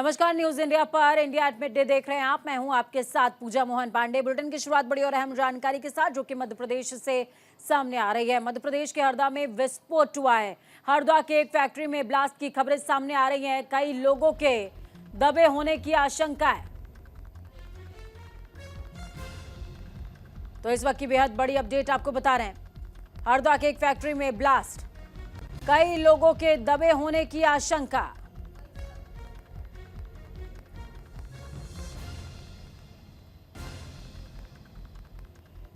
नमस्कार, news India पर India at mid day देख रहे हैं आप। मैं हूं आपके साथ पूजा मोहन पांडे। बुलेटिन की शुरुआत बड़ी और अहम जानकारी के साथ जो कि मध्य प्रदेश से सामने आ रही है। मध्य प्रदेश के हरदा में विस्फोट हुआ है। हरदा के एक फैक्ट्री में ब्लास्ट की खबरें सामने आ रही हैं। कई लोगों के दबे होने की आशंका है। तो इस वक्त की बेहद बड़ी अपडेट आपको बता रहे हैं। हरदा के एक फैक्ट्री में ब्लास्ट, कई लोगों के दबे होने की आशंका।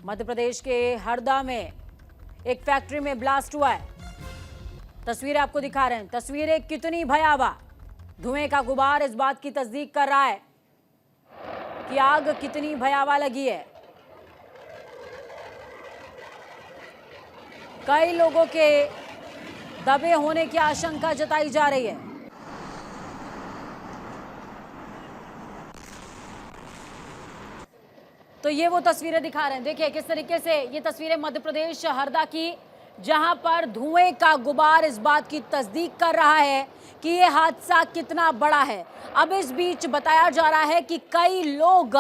मध्य प्रदेश के हरदा में एक फैक्ट्री में ब्लास्ट हुआ है। तस्वीरें आपको दिखा रहे हैं। तस्वीरें कितनी भयावह, धुएं का गुबार इस बात की तस्दीक कर रहा है कि आग कितनी भयावह लगी है। कई लोगों के दबे होने की आशंका जताई जा रही है। तो ये वो तस्वीरें दिखा रहे हैं। देखिए किस तरीके से ये तस्वीरें मध्य प्रदेश हरदा की, जहां पर धुएं का गुबार इस बात की तस्दीक कर रहा है कि ये हादसा कितना बड़ा है। अब इस बीच बताया जा रहा है कि कई लोग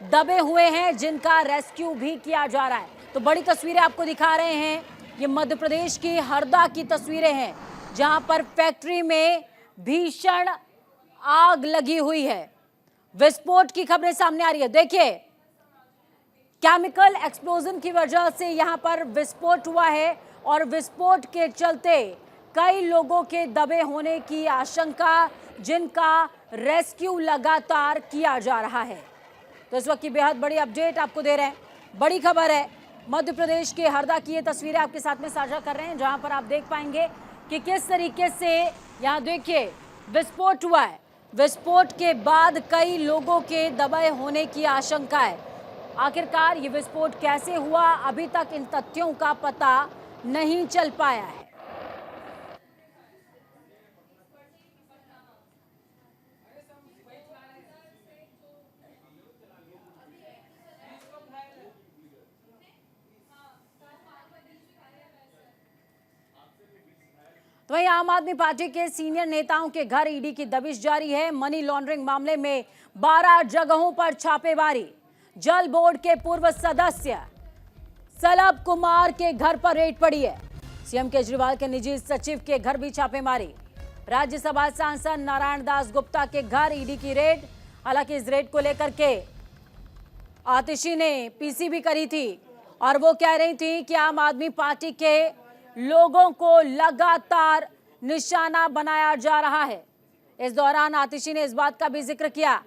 दबे हुए हैं जिनका रेस्क्यू भी किया जा रहा है। तो बड़ी तस्वीरें आपको दिखा रहे हैं। ये मध्य प्रदेश की हरदा की तस्वीरें हैं जहां पर फैक्ट्री में भीषण आग लगी हुई है। विस्फोट की खबरें सामने आ रही है। देखिए, केमिकल एक्सप्लोजन की वजह से यहां पर विस्फोट हुआ है और विस्फोट के चलते कई लोगों के दबे होने की आशंका, जिनका रेस्क्यू लगातार किया जा रहा है। तो इस वक्त की बेहद बड़ी अपडेट आपको दे रहे हैं। बड़ी खबर है, मध्य प्रदेश के हरदा की ये तस्वीरें आपके साथ में साझा कर रहे हैं, जहां पर आप देख पाएंगे कि किस तरीके से यहां देखिए विस्फोट हुआ है। विस्फोट के बाद कई लोगों के दबे होने की आशंका है। आखिरकार ये विस्फोट कैसे हुआ, अभी तक इन तथ्यों का पता नहीं चल पाया है। तो वहीं आम आदमी पार्टी के सीनियर नेताओं के घर ईडी की दबिश जारी है। मनी लॉन्ड्रिंग मामले में 12 जगहों पर छापेमारी। जल बोर्ड के पूर्व सदस्य सलभ कुमार के घर पर रेड पड़ी है। सीएम केजरीवाल के निजी सचिव के घर भी छापेमारी। राज्यसभा सांसद नारायण दास गुप्ता के घर ईडी की रेड। हालांकि इस रेड को लेकर के आतिशी ने पीसी भी करी थी और वो कह रही थी कि आम आदमी पार्टी के लोगों को लगातार निशाना बनाया जा रहा है। इस दौरान आतिशी ने इस बात का भी जिक्र किया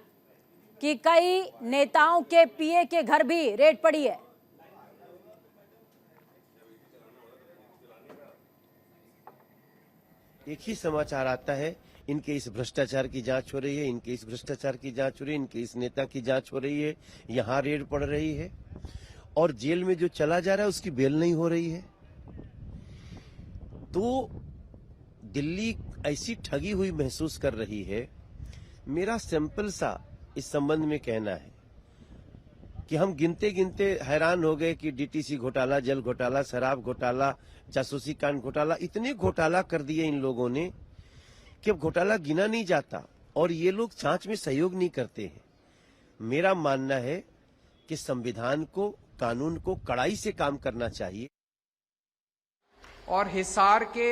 कि कई नेताओं के पीए के घर भी रेड पड़ी है। एक ही समाचार आता है, इनके इस भ्रष्टाचार की जांच हो रही है, इनके इस भ्रष्टाचार की जांच हो रही है, इनके इस नेता की जांच हो रही है, यहाँ रेड पड़ रही है और जेल में जो चला जा रहा है उसकी बेल नहीं हो रही है। तो दिल्ली ऐसी ठगी हुई महसूस कर रही है। मेरा सिंपल सा इस संबंध में कहना है कि हम गिनते गिनते हैरान हो गए कि डीटीसी घोटाला, जल घोटाला, शराब घोटाला, जासूसी कांड घोटाला, इतने घोटाला कर दिए इन लोगों ने कि अब घोटाला गिना नहीं जाता और ये लोग जांच में सहयोग नहीं करते हैं। मेरा मानना है कि संविधान को, कानून को कड़ाई से काम करना चाहिए। और हिसार के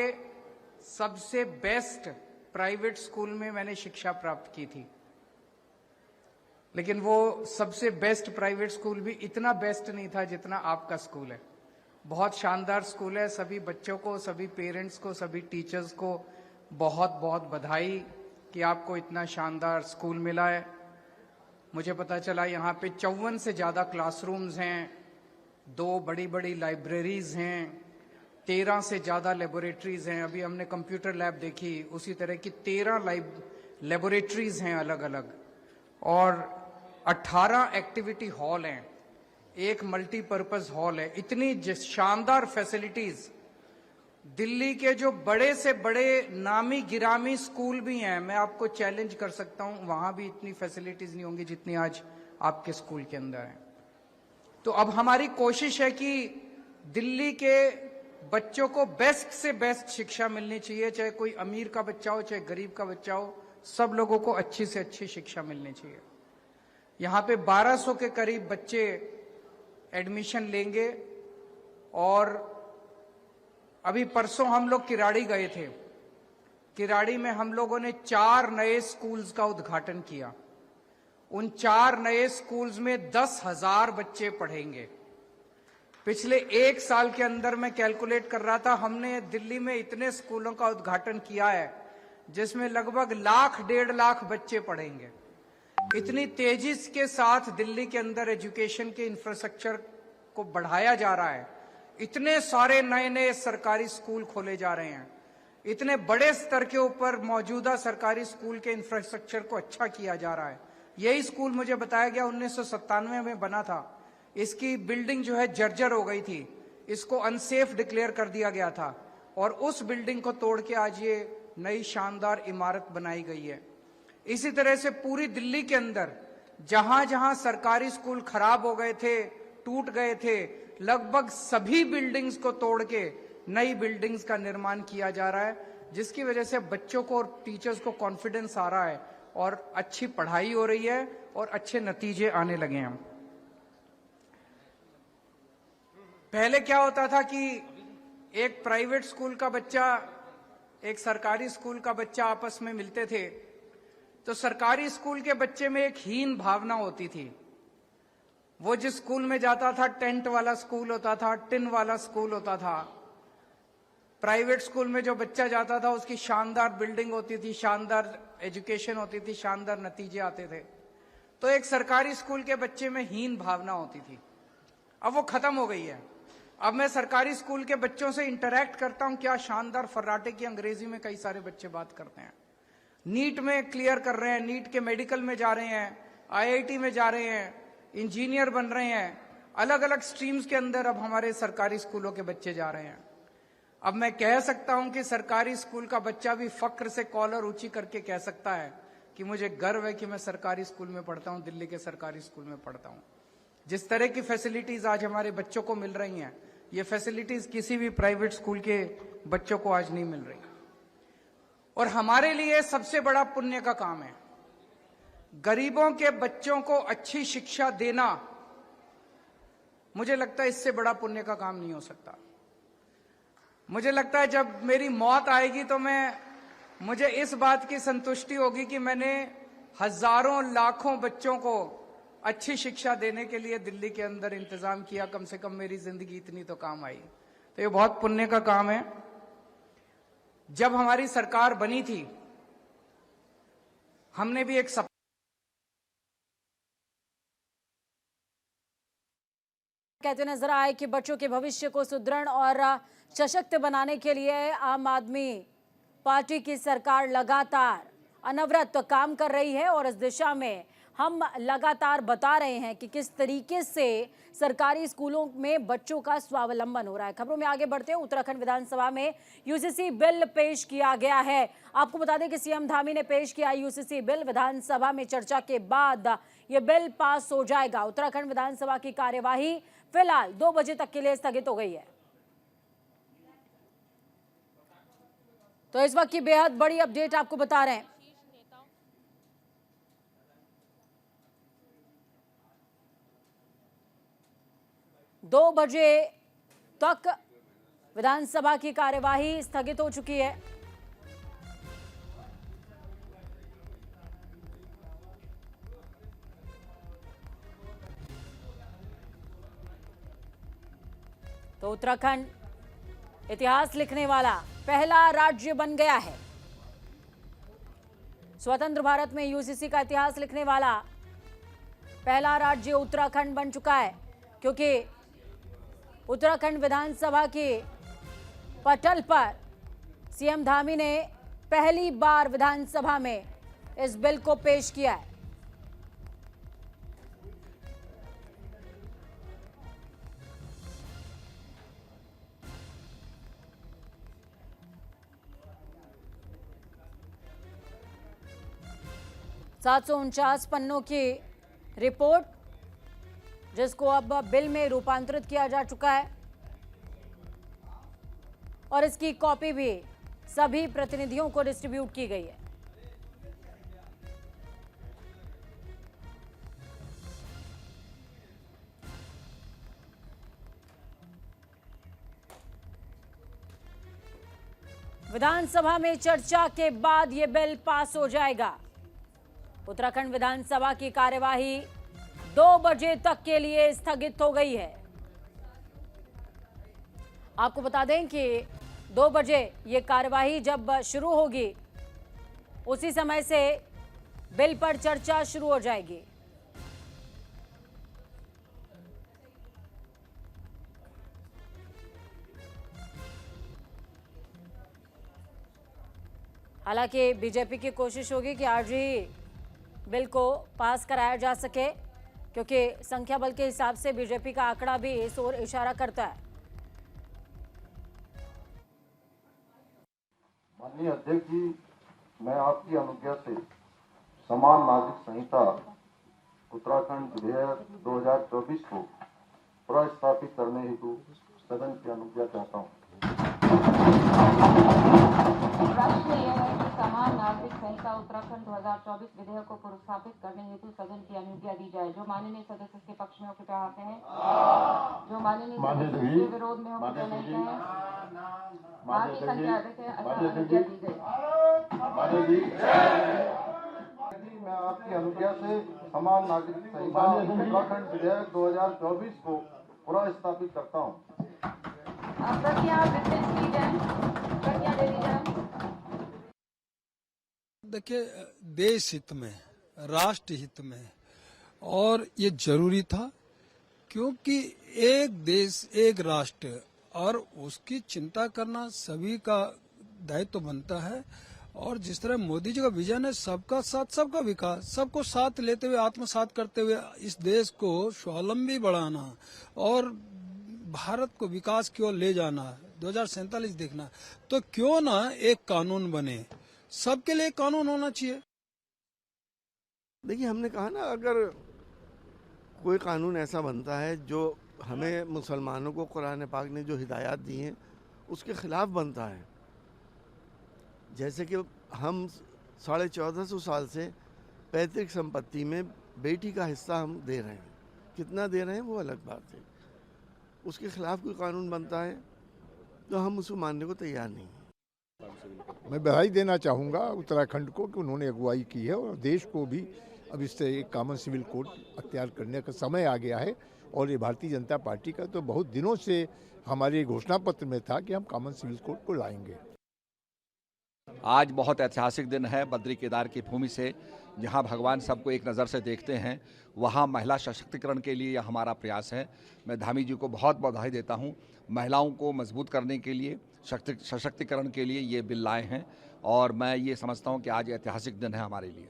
सबसे बेस्ट प्राइवेट स्कूल में मैंने शिक्षा प्राप्त की थी, लेकिन वो सबसे बेस्ट प्राइवेट स्कूल भी इतना बेस्ट नहीं था जितना आपका स्कूल है। बहुत शानदार स्कूल है। सभी बच्चों को, सभी पेरेंट्स को, सभी टीचर्स को बहुत बहुत बधाई कि आपको इतना शानदार स्कूल मिला है। मुझे पता चला यहाँ पे 54 से ज्यादा क्लासरूम्स हैं, 2 बड़ी बड़ी लाइब्रेरीज हैं, 13 से ज्यादा लेबोरेटरीज हैं। अभी हमने कंप्यूटर लैब देखी, उसी तरह की 13 लेबोरेटरीज हैं अलग अलग, और 18 एक्टिविटी हॉल हैं, एक मल्टीपर्पज हॉल है। इतनी शानदार फैसिलिटीज। दिल्ली के जो बड़े से बड़े नामी गिरामी स्कूल भी हैं, मैं आपको चैलेंज कर सकता हूं, वहां भी इतनी फैसिलिटीज नहीं होंगी जितनी आज आपके स्कूल के अंदर है। तो अब हमारी कोशिश है कि दिल्ली के बच्चों को बेस्ट से बेस्ट शिक्षा मिलनी चाहिए, चाहे कोई अमीर का बच्चा हो, चाहे गरीब का बच्चा हो, सब लोगों को अच्छी से अच्छी शिक्षा मिलनी चाहिए। यहाँ पे 1200 के करीब बच्चे एडमिशन लेंगे और अभी परसों हम लोग किराड़ी गए थे। किराड़ी में हम लोगों ने 4 नए स्कूल्स का उद्घाटन किया। उन 4 नए स्कूल्स में 10,000 बच्चे पढ़ेंगे। पिछले 1 साल के अंदर मैं कैलकुलेट कर रहा था, हमने दिल्ली में इतने स्कूलों का उद्घाटन किया है जिसमें लगभग 1,00,000 लाख बच्चे पढ़ेंगे। इतनी तेजी के साथ दिल्ली के अंदर एजुकेशन के इंफ्रास्ट्रक्चर को बढ़ाया जा रहा है। इतने सारे नए नए सरकारी स्कूल खोले जा रहे हैं। इतने बड़े स्तर के ऊपर मौजूदा सरकारी स्कूल के इंफ्रास्ट्रक्चर को अच्छा किया जा रहा है। यही स्कूल मुझे बताया गया 1997 में बना था। इसकी बिल्डिंग जो है जर्जर हो गई थी, इसको अनसेफ डिक्लेयर कर दिया गया था और उस बिल्डिंग को तोड़ के आज ये नई शानदार इमारत बनाई गई है। इसी तरह से पूरी दिल्ली के अंदर जहां जहां सरकारी स्कूल खराब हो गए थे, टूट गए थे, लगभग सभी बिल्डिंग्स को तोड़ के नई बिल्डिंग्स का निर्माण किया जा रहा है, जिसकी वजह से बच्चों को और टीचर्स को कॉन्फिडेंस आ रहा है और अच्छी पढ़ाई हो रही है और अच्छे नतीजे आने लगे हैं। पहले क्या होता था कि एक प्राइवेट स्कूल का बच्चा, एक सरकारी स्कूल का बच्चा आपस में मिलते थे तो सरकारी स्कूल के बच्चे में एक हीन भावना होती थी। वो जिस स्कूल में जाता था टेंट वाला स्कूल होता था, टिन वाला स्कूल होता था। प्राइवेट स्कूल में जो बच्चा जाता था उसकी शानदार बिल्डिंग होती थी, शानदार एजुकेशन होती थी, शानदार नतीजे आते थे। तो एक सरकारी स्कूल के बच्चे में हीन भावना होती थी। अब वो खत्म हो गई है। अब मैं सरकारी स्कूल के बच्चों से इंटरैक्ट करता हूं, क्या शानदार फर्राटे की अंग्रेजी में कई सारे बच्चे बात करते हैं। नीट में क्लियर कर रहे हैं, नीट के मेडिकल में जा रहे हैं, आईआईटी में जा रहे हैं, इंजीनियर बन रहे हैं। अलग अलग स्ट्रीम्स के अंदर अब हमारे सरकारी स्कूलों के बच्चे जा रहे हैं। अब मैं कह सकता हूं कि सरकारी स्कूल का बच्चा भी फक्र से कॉलर ऊंची करके कह सकता है कि मुझे गर्व है कि मैं सरकारी स्कूल में पढ़ता हूं, दिल्ली के सरकारी स्कूल में पढ़ता हूं। जिस तरह की फैसिलिटीज आज हमारे बच्चों को मिल रही हैं, ये फैसिलिटीज किसी भी प्राइवेट स्कूल के बच्चों को आज नहीं मिल रही। और हमारे लिए सबसे बड़ा पुण्य का काम है गरीबों के बच्चों को अच्छी शिक्षा देना। मुझे लगता है इससे बड़ा पुण्य का काम नहीं हो सकता। मुझे लगता है जब मेरी मौत आएगी तो मुझे इस बात की संतुष्टि होगी कि मैंने हजारों लाखों बच्चों को अच्छी शिक्षा देने के लिए दिल्ली के अंदर इंतजाम किया। कम से कम मेरी जिंदगी इतनी तो काम आई। तो ये बहुत पुण्य का काम है। जब हमारी सरकार बनी थी हमने भी एक कहते नजर आए कि बच्चों के भविष्य को सुदृढ़ और सशक्त बनाने के लिए आम आदमी पार्टी की सरकार लगातार अनवरत काम कर रही है और इस दिशा में हम लगातार बता रहे हैं कि किस तरीके से सरकारी स्कूलों में बच्चों का स्वावलंबन हो रहा है। खबरों में आगे बढ़ते हैं। उत्तराखंड विधानसभा में यूजीसी बिल पेश किया गया है। आपको बता दें कि सीएम धामी ने पेश किया यूजीसी बिल। विधानसभा में चर्चा के बाद यह बिल पास हो जाएगा। उत्तराखंड विधानसभा की कार्यवाही फिलहाल 2 बजे तक के लिए स्थगित हो गई है। तो इस वक्त की बेहद बड़ी अपडेट आपको बता रहे हैं। दो बजे तक विधानसभा की कार्यवाही स्थगित हो चुकी है। तो उत्तराखंड इतिहास लिखने वाला पहला राज्य बन गया है। स्वतंत्र भारत में यूजीसी का इतिहास लिखने वाला पहला राज्य उत्तराखंड बन चुका है, क्योंकि उत्तराखंड विधानसभा के पटल पर सीएम धामी ने पहली बार विधानसभा में इस बिल को पेश किया है। सात 749 पन्नों की रिपोर्ट, जिसको अब बिल में रूपांतरित किया जा चुका है और इसकी कॉपी भी सभी प्रतिनिधियों को डिस्ट्रीब्यूट की गई है। विधानसभा में चर्चा के बाद ये बिल पास हो जाएगा। उत्तराखंड विधानसभा की कार्यवाही 2 बजे तक के लिए स्थगित हो गई है। आपको बता दें कि 2 बजे ये कार्यवाही जब शुरू होगी उसी समय से बिल पर चर्चा शुरू हो जाएगी। हालांकि बीजेपी की कोशिश होगी कि आज ही बिल को पास कराया जा सके, क्योंकि संख्या बल के हिसाब से बीजेपी का आंकड़ा भी इस ओर इशारा करता है। माननीय अध्यक्ष जी, मैं आपकी अनुज्ञा से समान नागरिक संहिता उत्तराखंड विधेयक 2024 को प्रस्तावित करने हेतु सदन की अनुज्ञा चाहता हूँ। प्रश्न यह है कि समान नागरिक संहिता उत्तराखंड 2024 विधेयक को प्रस्तावित करने हेतु सदन की अनुज्ञा दी जाए। जो माननीय सदस्य इसके पक्ष में हो कृपया हाथ हैं। जो माननीय सदस्य इसके विरोध में हो कृपया नहीं कहें। बाकी संख्या अधिक है, अनुज्ञा दी गई। मैं आपकी अनुज्ञा से समान नागरिक संहिता उत्तराखंड विधेयक 2024 को प्रस्तावित करता हूँ। प्रतिज्ञा वितरित की जाए, प्रतिज्ञा दे दी जाए। देखिए, देश हित में, राष्ट्र हित में, और ये जरूरी था, क्योंकि एक देश एक राष्ट्र और उसकी चिंता करना सभी का दायित्व तो बनता है। और जिस तरह मोदी जी का विजन है सबका साथ सबका विकास, सबको साथ लेते हुए आत्मसात करते हुए इस देश को स्वावलंबी बढ़ाना और भारत को विकास की ओर ले जाना, 2047 देखना, तो क्यों ना एक कानून बने, सबके लिए कानून होना चाहिए। देखिए, हमने कहा ना, अगर कोई कानून ऐसा बनता है जो हमें मुसलमानों को कुरान पाक ने जो हिदायत दी हैं उसके खिलाफ बनता है, जैसे कि हम 1450 साल से पैतृक संपत्ति में बेटी का हिस्सा हम दे रहे हैं, कितना दे रहे हैं वो अलग बात है, उसके खिलाफ कोई कानून बनता है तो हम उसको मानने को तैयार नहीं हैं। मैं बधाई देना चाहूँगा उत्तराखंड को कि उन्होंने अगुवाई की है और देश को भी अब इससे एक कॉमन सिविल कोड अख्तियार करने का समय आ गया है। और ये भारतीय जनता पार्टी का तो बहुत दिनों से हमारे घोषणा पत्र में था कि हम कॉमन सिविल कोड को लाएंगे। आज बहुत ऐतिहासिक दिन है। बद्री केदार की भूमि से, जहां भगवान सबको एक नज़र से देखते हैं, वहां महिला सशक्तिकरण के लिए यह हमारा प्रयास है। मैं धामी जी को बहुत बधाई देता हूं। महिलाओं को मजबूत करने के लिए, सशक्तिकरण के लिए ये बिल लाए हैं और मैं ये समझता हूं कि आज ऐतिहासिक दिन है हमारे लिए।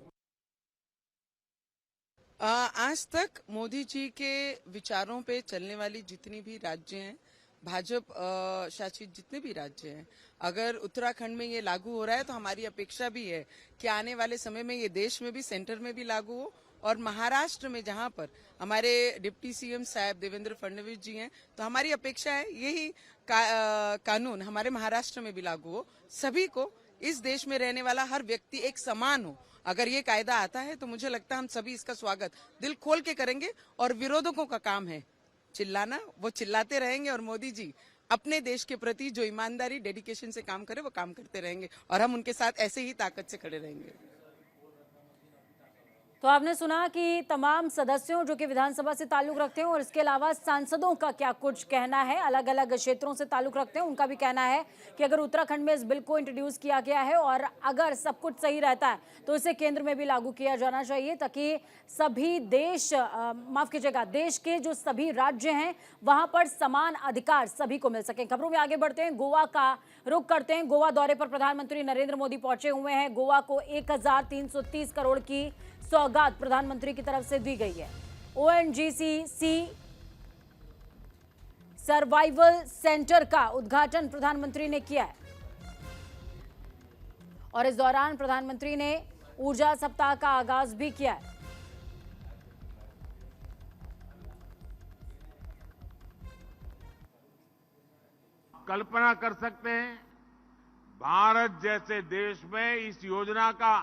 आज तक मोदी जी के विचारों पे चलने वाली जितनी भी राज्य हैं, भाजपा शासित जितने भी राज्य हैं, अगर उत्तराखंड में ये लागू हो रहा है तो हमारी अपेक्षा भी है कि आने वाले समय में ये देश में भी, सेंटर में भी लागू हो। और महाराष्ट्र में जहां पर हमारे डिप्टी सीएम साहब देवेंद्र फडणवीस जी हैं, तो हमारी अपेक्षा है यही कानून हमारे महाराष्ट्र में भी लागू हो। सभी को, इस देश में रहने वाला हर व्यक्ति एक समान हो। अगर ये कायदा आता है तो मुझे लगता है हम सभी इसका स्वागत दिल खोल के करेंगे। और विरोधकों का काम है चिल्लाना, वो चिल्लाते रहेंगे और मोदी जी अपने देश के प्रति जो ईमानदारी, डेडिकेशन से काम करे वो काम करते रहेंगे और हम उनके साथ ऐसे ही ताकत से खड़े रहेंगे। तो आपने सुना कि तमाम सदस्यों जो कि विधानसभा से ताल्लुक रखते हैं और इसके अलावा सांसदों का क्या कुछ कहना है, अलग अलग क्षेत्रों से ताल्लुक रखते हैं, उनका भी कहना है कि अगर उत्तराखंड में इस बिल को इंट्रोड्यूस किया गया है और अगर सब कुछ सही रहता है तो इसे केंद्र में भी लागू किया जाना चाहिए, ताकि सभी देश, माफ कीजिएगा, देश के जो सभी राज्य हैं वहां पर समान अधिकार सभी को मिल सके। खबरों में आगे बढ़ते हैं, गोवा का रुख करते हैं। गोवा दौरे पर प्रधानमंत्री नरेंद्र मोदी पहुंचे हुए हैं। गोवा को 1330 करोड़ की सौगात प्रधानमंत्री की तरफ से दी गई है। ONGC सर्वाइवल सेंटर का उद्घाटन प्रधानमंत्री ने किया है और इस दौरान प्रधानमंत्री ने ऊर्जा सप्ताह का आगाज भी किया है। कल्पना कर सकते हैं, भारत जैसे देश में इस योजना का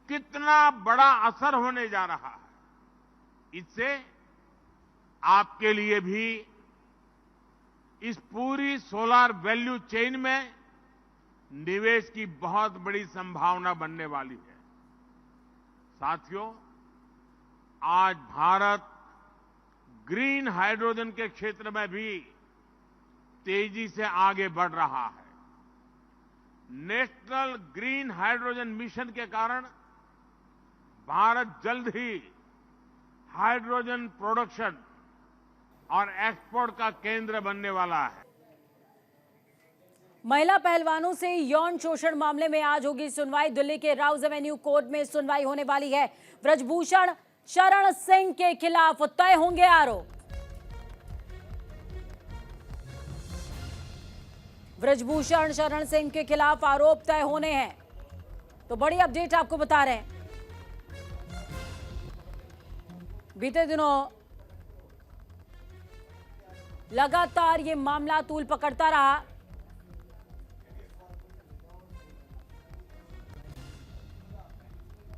कितना बड़ा असर होने जा रहा है। इससे आपके लिए भी इस पूरी सोलार वैल्यू चेन में निवेश की बहुत बड़ी संभावना बनने वाली है। साथियों, आज भारत ग्रीन हाइड्रोजन के क्षेत्र में भी तेजी से आगे बढ़ रहा है। नेशनल ग्रीन हाइड्रोजन मिशन के कारण भारत जल्द ही हाइड्रोजन प्रोडक्शन और एक्सपोर्ट का केंद्र बनने वाला है। महिला पहलवानों से यौन शोषण मामले में आज होगी सुनवाई। दिल्ली के राउज एवेन्यू कोर्ट में सुनवाई होने वाली है। ब्रजभूषण शरण सिंह के खिलाफ तय होंगे आरोप। ब्रजभूषण शरण सिंह के खिलाफ आरोप तय होने हैं। तो बड़ी अपडेट आपको बता रहे हैं। बीते दिनों लगातार ये मामला तूल पकड़ता रहा।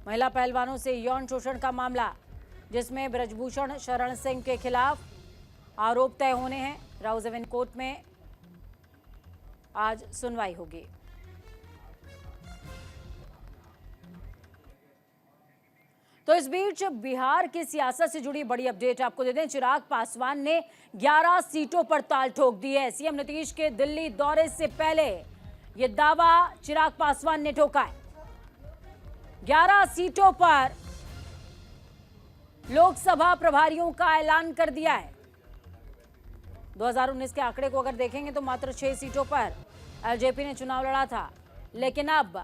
महिला पहलवानों से यौन शोषण का मामला, जिसमें ब्रजभूषण शरण सिंह के खिलाफ आरोप तय होने हैं। राउज एवेन्यू कोर्ट में आज सुनवाई होगी। तो इस बीच बिहार की सियासत से जुड़ी बड़ी अपडेट आपको दे दें। चिराग पासवान ने 11 सीटों पर ताल ठोक दी है। सीएम नीतीश के दिल्ली दौरे से पहले यह दावा चिराग पासवान ने ठोका है। 11 सीटों पर लोकसभा प्रभारियों का ऐलान कर दिया है। 2019 के आंकड़े को अगर देखेंगे तो मात्र 6 सीटों पर एलजेपी ने चुनाव लड़ा था, लेकिन अब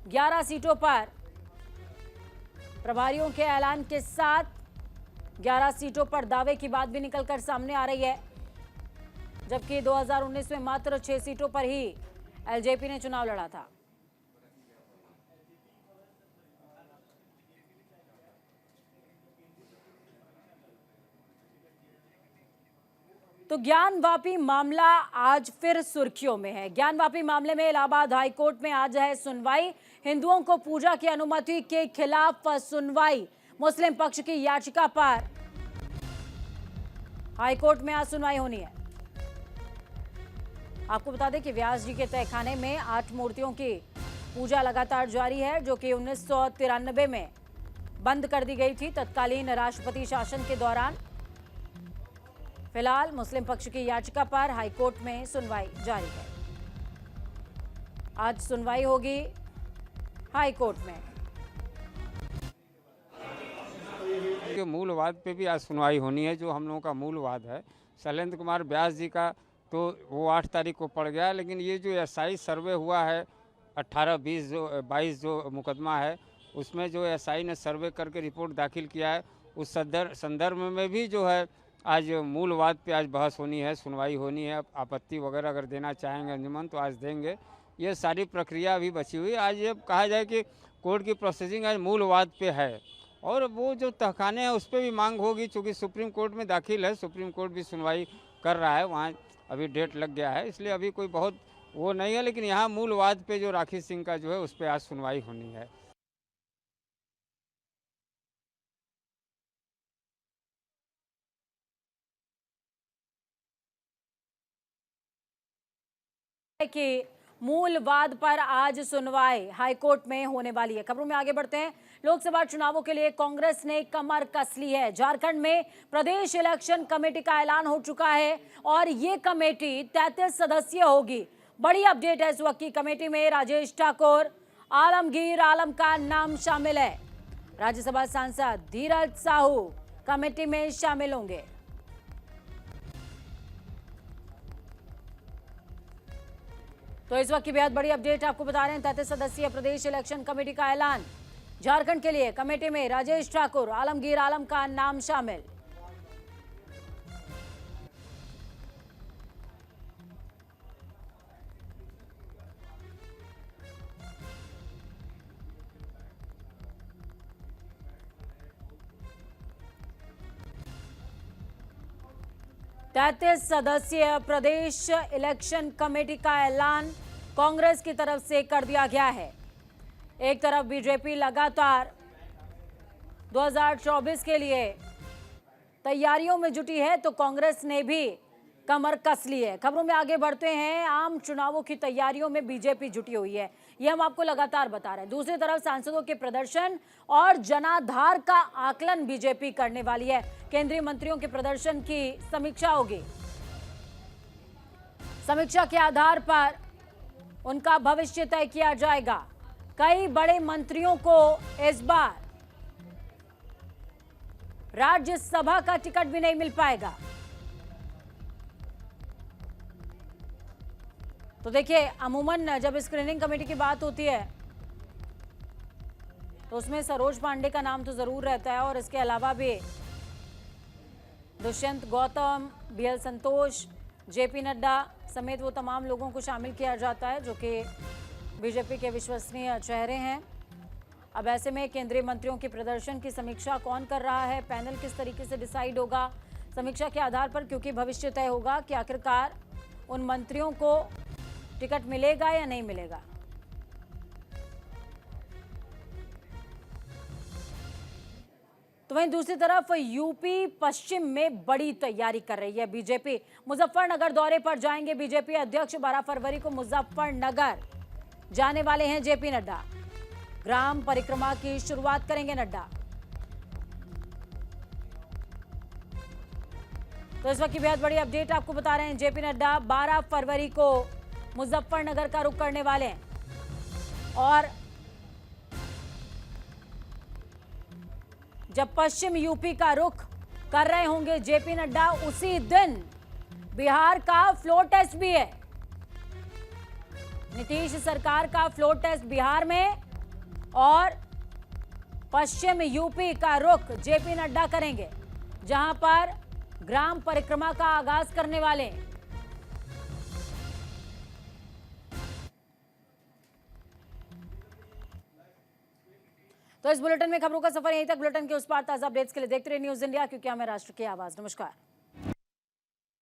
11 सीटों पर प्रभारियों के ऐलान के साथ 11 सीटों पर दावे की बात भी निकलकर सामने आ रही है, जबकि 2019 में मात्र 6 सीटों पर ही एलजेपी ने चुनाव लड़ा था। तो ज्ञानवापी मामला आज फिर सुर्खियों में है। ज्ञानवापी मामले में इलाहाबाद हाईकोर्ट में आज है सुनवाई। हिंदुओं को पूजा की अनुमति के खिलाफ सुनवाई। मुस्लिम पक्ष की याचिका पर हाईकोर्ट में आज सुनवाई होनी है। आपको बता दें कि व्यास जी के तहखाने में 8 मूर्तियों की पूजा लगातार जारी है, जो कि 1993 में बंद कर दी गई थी तत्कालीन राष्ट्रपति शासन के दौरान। फिलहाल मुस्लिम पक्ष की याचिका पर हाईकोर्ट में सुनवाई जारी है। आज सुनवाई होगी हाईकोर्ट में। के मूल वाद पे भी आज सुनवाई होनी है। जो हम लोगों का मूल वाद है शैलेंद्र कुमार व्यास जी का, तो वो 8 तारीख को पड़ गया, लेकिन ये जो एसआई सर्वे हुआ है 18, 20, 22 जो मुकदमा है, उसमें जो एसआई ने सर्वे करके रिपोर्ट दाखिल किया है, उस संदर्भ में भी जो है आज मूल वाद पे आज बहस होनी है, सुनवाई होनी है। आपत्ति वगैरह अगर देना चाहेंगे अंजुमन तो आज देंगे। ये सारी प्रक्रिया अभी बची हुई है। आज ये कहा जाए कि कोर्ट की प्रोसेसिंग आज मूल वाद पे है, और वो जो तहखाने हैं उस पर भी मांग होगी, चूँकि सुप्रीम कोर्ट में दाखिल है, सुप्रीम कोर्ट भी सुनवाई कर रहा है, वहाँ अभी डेट लग गया है, इसलिए अभी कोई बहुत वो नहीं है। लेकिन यहाँ मूल वाद पे जो राखी सिंह का जो है उस पर आज सुनवाई होनी है। कि मूल वाद पर आज सुनवाई हाईकोर्ट में होने वाली है। खबरों में आगे बढ़ते हैं। लोकसभा चुनावों के लिए कांग्रेस ने कमर कस ली है। झारखंड में प्रदेश इलेक्शन कमेटी का ऐलान हो चुका है और ये कमेटी 33 सदस्यीय होगी। बड़ी अपडेट है, इस वक्त की कमेटी में राजेश ठाकुर, आलमगीर आलम का नाम शामिल है। राज्यसभा सांसद धीरज साहू कमेटी में शामिल होंगे। तो इस वक्त की बेहद बड़ी अपडेट आपको बता रहे हैं। 33 सदस्यीय प्रदेश इलेक्शन कमेटी का ऐलान। झारखंड के लिए कमेटी में राजेश ठाकुर, आलमगीर आलम का नाम शामिल। सदस्यीय प्रदेश इलेक्शन कमेटी का ऐलान कांग्रेस की तरफ से कर दिया गया है। एक तरफ बीजेपी लगातार 2024 के लिए तैयारियों में जुटी है, तो कांग्रेस ने भी कमर कस ली है। खबरों में आगे बढ़ते हैं। आम चुनावों की तैयारियों में बीजेपी जुटी हुई है, ये हम आपको लगातार बता रहे हैं। दूसरी तरफ सांसदों के प्रदर्शन और जनाधार का आकलन बीजेपी करने वाली है। केंद्रीय मंत्रियों के प्रदर्शन की समीक्षा होगी। समीक्षा के आधार पर उनका भविष्य तय किया जाएगा। कई बड़े मंत्रियों को इस बार राज्यसभा का टिकट भी नहीं मिल पाएगा। तो देखिए, अमूमन जब स्क्रीनिंग कमेटी की बात होती है तो उसमें सरोज पांडे का नाम तो जरूर रहता है, और इसके अलावा भी दुष्यंत गौतम, बीएल संतोष, जेपी नड्डा समेत वो तमाम लोगों को शामिल किया जाता है जो कि बीजेपी के विश्वसनीय चेहरे हैं। अब ऐसे में केंद्रीय मंत्रियों के प्रदर्शन की समीक्षा कौन कर रहा है, पैनल किस तरीके से डिसाइड होगा, समीक्षा के आधार पर, क्योंकि भविष्य तय होगा कि आखिरकार उन मंत्रियों को टिकट मिलेगा या नहीं मिलेगा। तो वहीं दूसरी तरफ यूपी पश्चिम में बड़ी तैयारी कर रही है बीजेपी। मुजफ्फरनगर दौरे पर जाएंगे बीजेपी अध्यक्ष। 12 फरवरी को मुजफ्फरनगर जाने वाले हैं जेपी नड्डा। ग्राम परिक्रमा की शुरुआत करेंगे नड्डा। तो इस वक्त की बेहद बड़ी अपडेट आपको बता रहे हैं। जेपी नड्डा 12 फरवरी को मुजफ्फरनगर का रुख करने वाले हैं, और जब पश्चिम यूपी का रुख कर रहे होंगे जेपी नड्डा, उसी दिन बिहार का फ्लोर टेस्ट भी है। नीतीश सरकार का फ्लोर टेस्ट बिहार में, और पश्चिम यूपी का रुख जेपी नड्डा करेंगे, जहां पर ग्राम परिक्रमा का आगाज करने वाले हैं। तो इस बुलेटिन में खबरों का सफर यहीं तक। बुलेटिन के उस पार ताजा अपडेट्स के लिए देखते रहिए न्यूज इंडिया, क्योंकि हमें राष्ट्र की आवाज। नमस्कार।